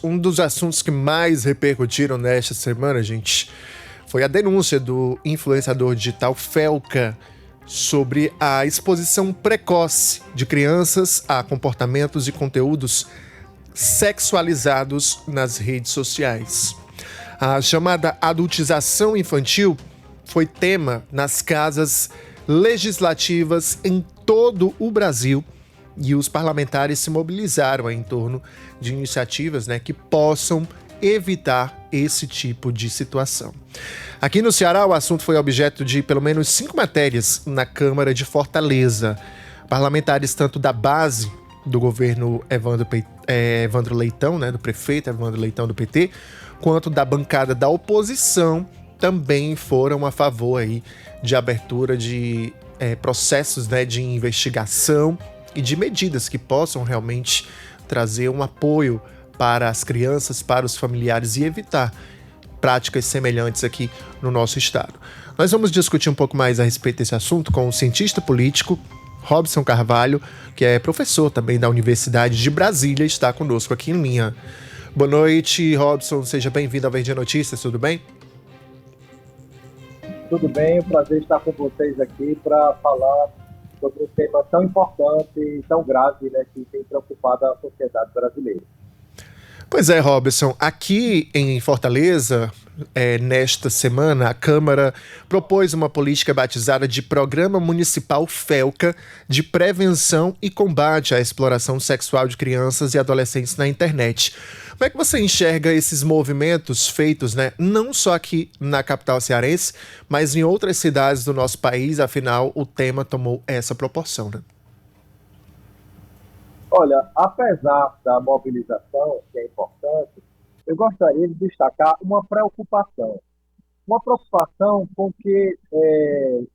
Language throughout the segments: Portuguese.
Um dos assuntos que mais repercutiram nesta semana, gente, foi a denúncia do influenciador digital Felca sobre a exposição precoce de crianças a comportamentos e conteúdos sexualizados nas redes sociais. A chamada adultização infantil foi tema nas casas legislativas em todo o Brasil e os parlamentares se mobilizaram em torno de iniciativas, que possam evitar esse tipo de situação. Aqui no Ceará, o assunto foi objeto de pelo menos 5 matérias na Câmara de Fortaleza. Parlamentares tanto da base do governo Evandro Leitão, do prefeito Evandro Leitão do PT, quanto da bancada da oposição, também foram a favor aí de abertura de processos de investigação e de medidas que possam realmente trazer um apoio para as crianças, para os familiares e evitar práticas semelhantes aqui no nosso estado. Nós vamos discutir um pouco mais a respeito desse assunto com o cientista político Robson Carvalho, que é professor também da Universidade de Brasília, está conosco aqui em linha. Boa noite, Robson, seja bem-vindo ao Verdinha Notícias, tudo bem? Tudo bem, é um prazer estar com vocês aqui para falar sobre um tema tão importante e tão grave, que tem preocupado a sociedade brasileira. Pois é, Robson, aqui em Fortaleza, nesta semana, a Câmara propôs uma política batizada de Programa Municipal Felca de Prevenção e Combate à Exploração Sexual de Crianças e Adolescentes na Internet. Como é que você enxerga esses movimentos feitos, não só aqui na capital cearense, mas em outras cidades do nosso país? Afinal, o tema tomou essa proporção, Olha, apesar da mobilização, que é importante, eu gostaria de destacar uma preocupação. Uma preocupação com que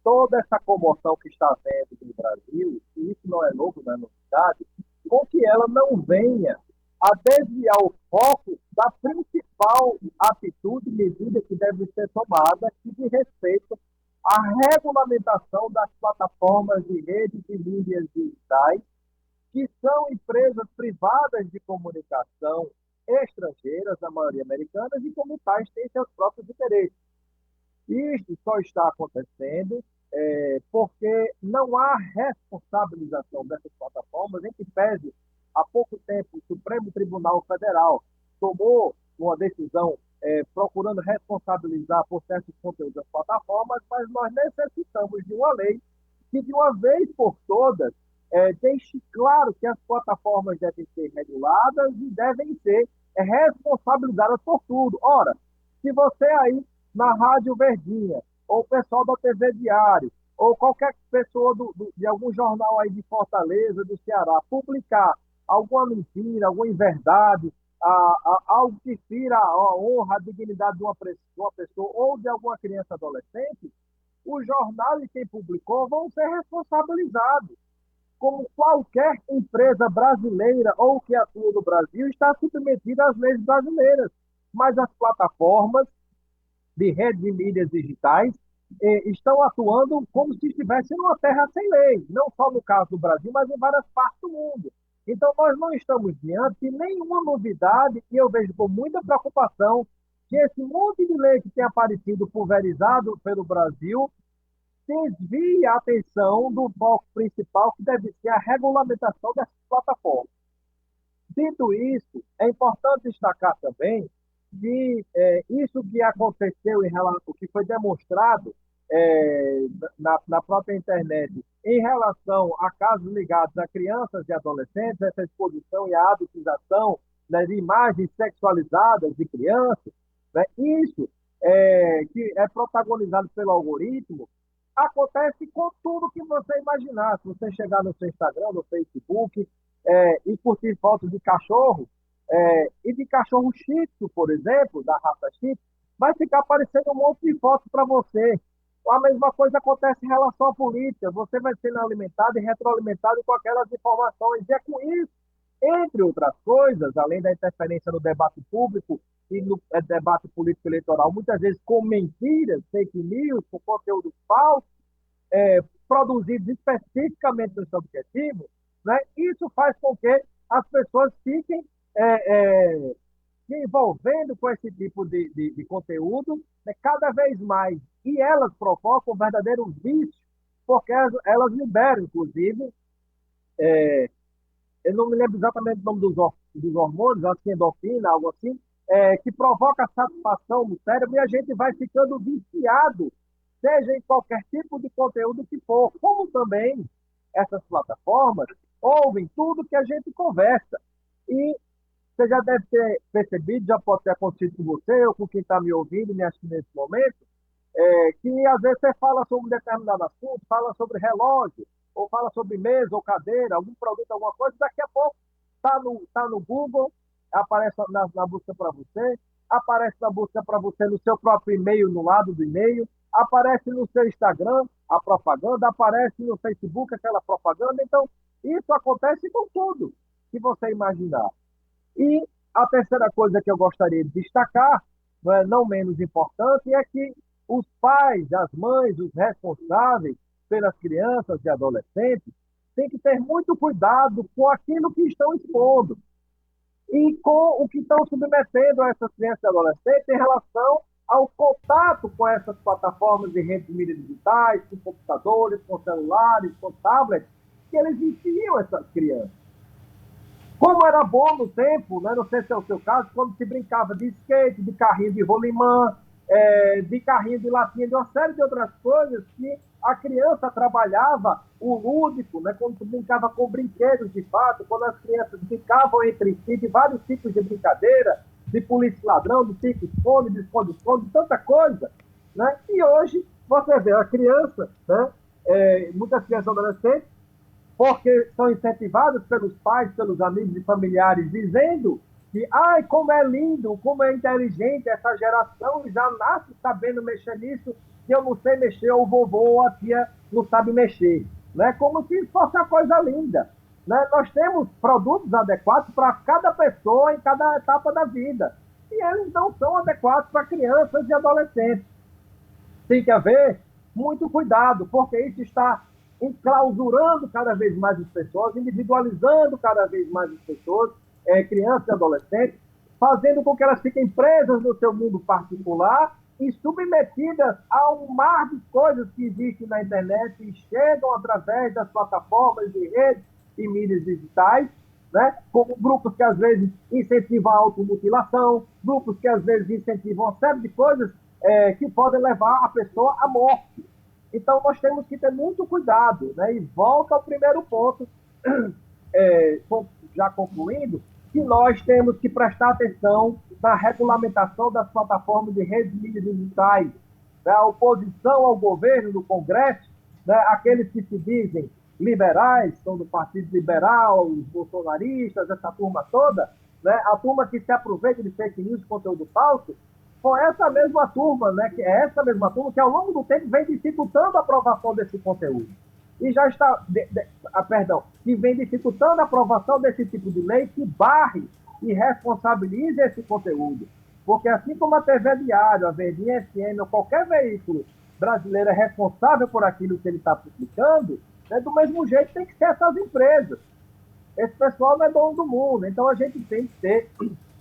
toda essa comoção que está havendo no Brasil, e isso não é novo na novidade, com que ela não venha a desviar o foco da principal atitude e medida que deve ser tomada, que diz respeito à regulamentação das plataformas de redes e mídias digitais, que são empresas privadas de comunicação estrangeiras, a maioria americanas, e como tais têm seus próprios interesses. Isso só está acontecendo porque não há responsabilização dessas plataformas, em que pese, há pouco tempo, o Supremo Tribunal Federal tomou uma decisão procurando responsabilizar por certos conteúdos das plataformas, mas nós necessitamos de uma lei que, de uma vez por todas, deixe claro que as plataformas devem ser reguladas e devem ser responsabilizadas por tudo. Ora, se você aí na Rádio Verdinha, ou o pessoal da TV Diário, ou qualquer pessoa de algum jornal aí de Fortaleza, do Ceará, publicar alguma mentira, alguma inverdade, algo que fira a honra, a dignidade de uma pessoa ou de alguma criança ou adolescente, o jornal e quem publicou vão ser responsabilizados. Como qualquer empresa brasileira ou que atua no Brasil está submetida às leis brasileiras. Mas as plataformas de redes de mídias digitais estão atuando como se estivessem numa terra sem lei, não só no caso do Brasil, mas em várias partes do mundo. Então, nós não estamos diante de nenhuma novidade e eu vejo com muita preocupação que esse monte de lei que tem aparecido pulverizado pelo Brasil desvia a atenção do foco principal, que deve ser a regulamentação dessas plataformas. Dito isso, é importante destacar também que isso que aconteceu em relação, o que foi demonstrado na própria internet em relação a casos ligados a crianças e adolescentes, essa exposição e a adultização de imagens sexualizadas de crianças, isso que é protagonizado pelo algoritmo, acontece com tudo que você imaginar. Se você chegar no seu Instagram, no Facebook, e curtir fotos de cachorro, e de cachorro shih tzu, por exemplo, da raça shih tzu, vai ficar aparecendo um monte de fotos para você. A mesma coisa acontece em relação à política. Você vai sendo alimentado e retroalimentado com aquelas informações. E é com isso, entre outras coisas, além da interferência no debate público e no debate político eleitoral, muitas vezes com mentiras, fake news, com conteúdo falso, produzidos especificamente para esse objetivo, isso faz com que as pessoas fiquem se envolvendo com esse tipo de conteúdo, né, cada vez mais. E elas provocam um verdadeiro vício, porque elas liberam, inclusive, eu não me lembro exatamente o nome dos hormônios, acho que endorfina, algo assim, que provoca satisfação no cérebro e a gente vai ficando viciado, seja em qualquer tipo de conteúdo que for, como também essas plataformas ouvem tudo que a gente conversa. E você já deve ter percebido, já pode ter acontecido com você ou com quem está me ouvindo, me assistindo nesse momento, que às vezes você fala sobre um determinado assunto, fala sobre relógio, ou fala sobre mesa ou cadeira, algum produto, alguma coisa, daqui a pouco tá no Google, aparece na busca para você, aparece na busca para você no seu próprio e-mail, no lado do e-mail, aparece no seu Instagram a propaganda, aparece no Facebook aquela propaganda. Então, isso acontece com tudo que você imaginar. E a terceira coisa que eu gostaria de destacar, não menos importante, é que os pais, as mães, os responsáveis pelas crianças e adolescentes têm que ter muito cuidado com aquilo que estão expondo e com o que estão submetendo a essas crianças e adolescentes em relação ao contato com essas plataformas de redes de mídias digitais, com computadores, com celulares, com tablets, que eles ensinam essas crianças. Como era bom no tempo, né? Não sei se é o seu caso, quando se brincava de skate, de carrinho de rolimã, de carrinho de latinha, de uma série de outras coisas que a criança trabalhava o lúdico, né? Quando se brincava com brinquedos de fato, quando as crianças brincavam entre si de vários tipos de brincadeira, de polícia e ladrão, de pique-esconde, de esconde-esconde, tanta coisa, né? E hoje, você vê a criança, né? Muitas crianças adolescentes porque são incentivados pelos pais, pelos amigos e familiares, dizendo que, ai, como é lindo, como é inteligente essa geração, já nasce sabendo mexer nisso, que eu não sei mexer, ou o vovô ou a tia não sabe mexer. Né? Como se fosse uma coisa linda. Né? Nós temos produtos adequados para cada pessoa em cada etapa da vida. E eles não são adequados para crianças e adolescentes. Tem que haver muito cuidado, porque isso está enclausurando cada vez mais as pessoas, individualizando cada vez mais as pessoas, crianças e adolescentes, fazendo com que elas fiquem presas no seu mundo particular e submetidas a um mar de coisas que existem na internet e chegam através das plataformas de redes e mídias digitais, né? Como grupos que às vezes incentivam a automutilação, grupos que às vezes incentivam uma série de coisas que podem levar a pessoa à morte. Então, nós temos que ter muito cuidado, né? E volta ao primeiro ponto, já concluindo, que nós temos que prestar atenção na regulamentação das plataformas de redes de mídias digitais, né? A oposição ao governo no Congresso, né? Aqueles que se dizem liberais, são do Partido Liberal, os bolsonaristas, essa turma toda, né? A turma que se aproveita de fake news, conteúdo falso, foi essa mesma turma, né, que é essa mesma turma que ao longo do tempo vem dificultando a aprovação desse conteúdo. E já está, que vem dificultando a aprovação desse tipo de lei que barre e responsabilize esse conteúdo. Porque assim como a TV Diário, a Verdinha FM ou qualquer veículo brasileiro é responsável por aquilo que ele está publicando, né, do mesmo jeito tem que ser essas empresas. Esse pessoal não é dono do mundo, então a gente tem que ter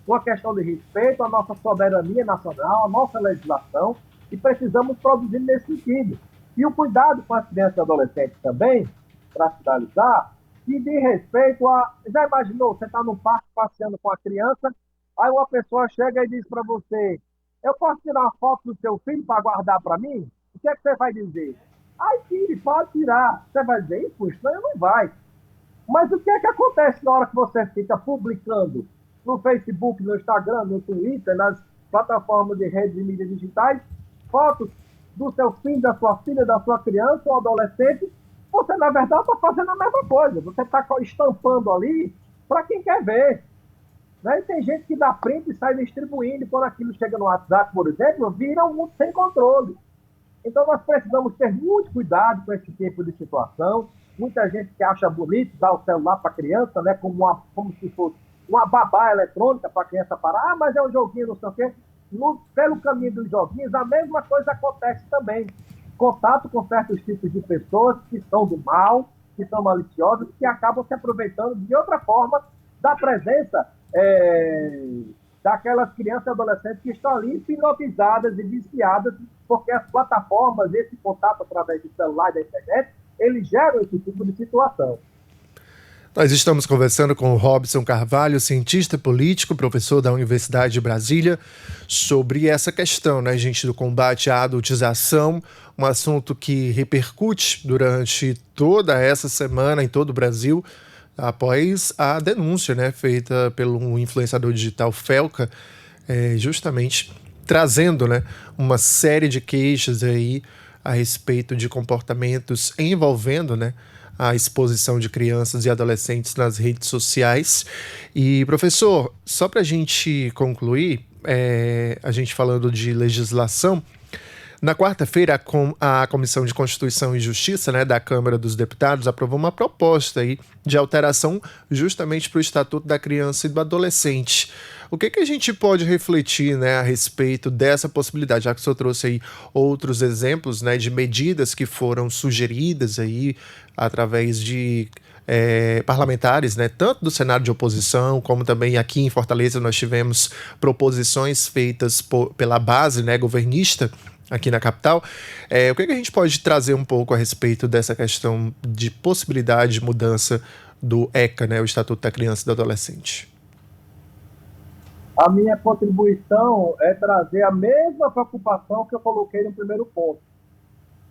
uma questão de respeito à nossa soberania nacional, à nossa legislação, e precisamos produzir nesse sentido. E o cuidado com as crianças e adolescentes também, para finalizar, que diz respeito a... Já imaginou, você está no parque passeando com a criança, aí uma pessoa chega e diz para você, eu posso tirar uma foto do seu filho para guardar para mim? O que é que você vai dizer? Ai, tire, pode tirar. Você vai dizer, puxa, não vai. Mas o que é que acontece na hora que você fica publicando no Facebook, no Instagram, no Twitter, nas plataformas de redes de mídias digitais, fotos do seu filho, da sua filha, da sua criança ou adolescente? Você, na verdade, está fazendo a mesma coisa. Você está estampando ali para quem quer ver. Né? E tem gente que dá print e sai distribuindo, e quando aquilo chega no WhatsApp, por exemplo, vira um mundo sem controle. Então, nós precisamos ter muito cuidado com esse tipo de situação. Muita gente que acha bonito dar o celular para a criança, né, como se fosse uma babá eletrônica para a criança parar. Ah, mas é um joguinho, não sei o quê. Pelo caminho dos joguinhos, a mesma coisa acontece também. Contato com certos tipos de pessoas que são do mal, que são maliciosas, que acabam se aproveitando de outra forma da presença daquelas crianças e adolescentes que estão ali hipnotizadas e viciadas, porque as plataformas, esse contato através do celular e da internet, eles geram esse tipo de situação. Nós estamos conversando com o Robson Carvalho, cientista político, professor da Universidade de Brasília, sobre essa questão, né, gente, do combate à adultização, um assunto que repercute durante toda essa semana em todo o Brasil, após a denúncia, né, feita pelo influenciador digital Felca, justamente trazendo, né, uma série de queixas aí a respeito de comportamentos envolvendo, né, a exposição de crianças e adolescentes nas redes sociais. E, professor, só para a gente concluir, a gente falando de legislação, na quarta-feira, a Comissão de Constituição e Justiça, né, da Câmara dos Deputados aprovou uma proposta aí de alteração justamente para o Estatuto da Criança e do Adolescente. O que a gente pode refletir, né, a respeito dessa possibilidade, já que o senhor trouxe aí outros exemplos, né, de medidas que foram sugeridas aí através de parlamentares, né, tanto do Senado de oposição, como também aqui em Fortaleza nós tivemos proposições feitas pela base, né, governista, aqui na capital. O que a gente pode trazer um pouco a respeito dessa questão de possibilidade de mudança do ECA, né, o Estatuto da Criança e do Adolescente? A minha contribuição é trazer a mesma preocupação que eu coloquei no primeiro ponto.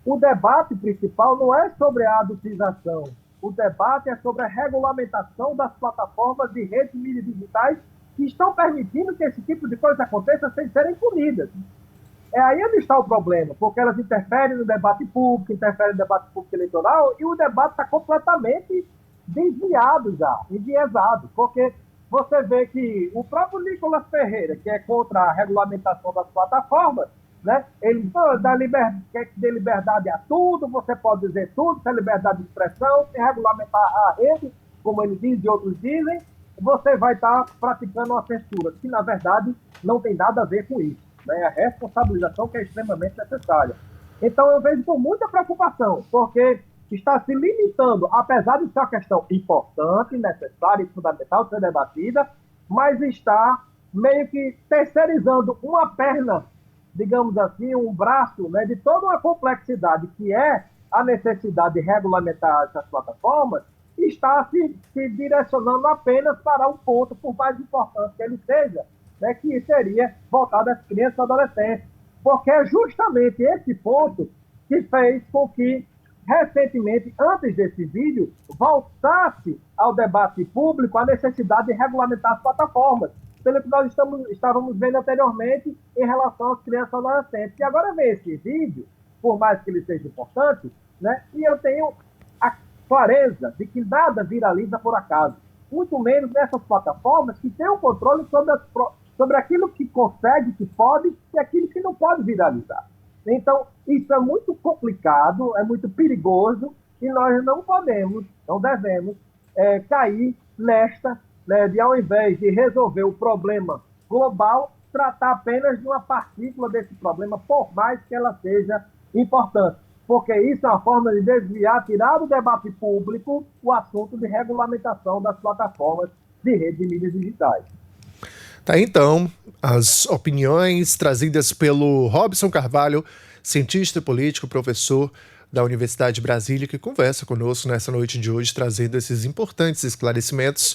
O debate principal não é sobre a adultização. O debate é sobre a regulamentação das plataformas de redes mídias digitais que estão permitindo que esse tipo de coisa aconteça sem serem punidas. É aí onde está o problema, porque elas interferem no debate público, interferem no debate público eleitoral, e o debate está completamente desviado já, enviesado, porque você vê que o próprio Nicolas Ferreira, que é contra a regulamentação das plataformas, né, ele quer que dê liberdade a tudo, você pode dizer tudo, tem liberdade de expressão, sem regulamentar a rede, como ele diz e outros dizem, você vai estar praticando uma censura, que na verdade não tem nada a ver com isso. Né, a responsabilização que é extremamente necessária. Então eu vejo com muita preocupação, porque está se limitando, apesar de ser uma questão importante, necessária e fundamental de ser debatida, mas está meio que terceirizando uma perna, digamos assim, um braço, né, de toda uma complexidade que é a necessidade de regulamentar essas plataformas, e está se direcionando apenas para um ponto, por mais importante que ele seja, né, que seria voltado às crianças e adolescentes. Porque é justamente esse ponto que fez com que, recentemente, antes desse vídeo, voltasse ao debate público a necessidade de regulamentar as plataformas, pelo que nós estávamos vendo anteriormente em relação às crianças e adolescentes. E agora vem esse vídeo, por mais que ele seja importante, né, e eu tenho a clareza de que nada viraliza por acaso, muito menos nessas plataformas que têm o controle sobre aquilo que consegue, que pode, e aquilo que não pode viralizar. Então, isso é muito complicado, é muito perigoso, e nós não podemos, não devemos cair nesta, né, de ao invés de resolver o problema global, tratar apenas de uma partícula desse problema, por mais que ela seja importante. Porque isso é uma forma de desviar, tirar do debate público o assunto de regulamentação das plataformas de rede de mídias digitais. Tá, então, as opiniões trazidas pelo Robson Carvalho, cientista político, professor da Universidade de Brasília, que conversa conosco nessa noite de hoje, trazendo esses importantes esclarecimentos